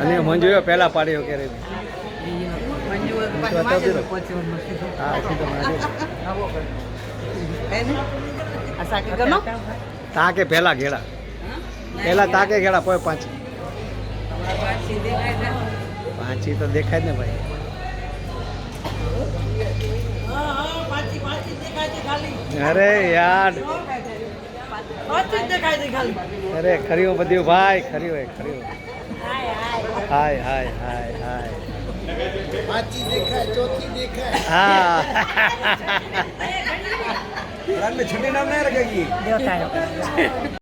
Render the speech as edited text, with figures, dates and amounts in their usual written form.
અને મંજુ પહેલા પાડ્યો ક્યારે તાકે પહેલા ઘેડા પહેલા તાકે ઘેડા કોઈ પાંચી તો દેખાય જ ને ભાઈ. અરે યાર અરે ખરીઓ બધું ભાઈ ખરીઓ ખરીઓ હાય હાય હાય હાય पांची देखा है, चौथी देखा है। हाँ में छठे नाम नहीं रखेगी।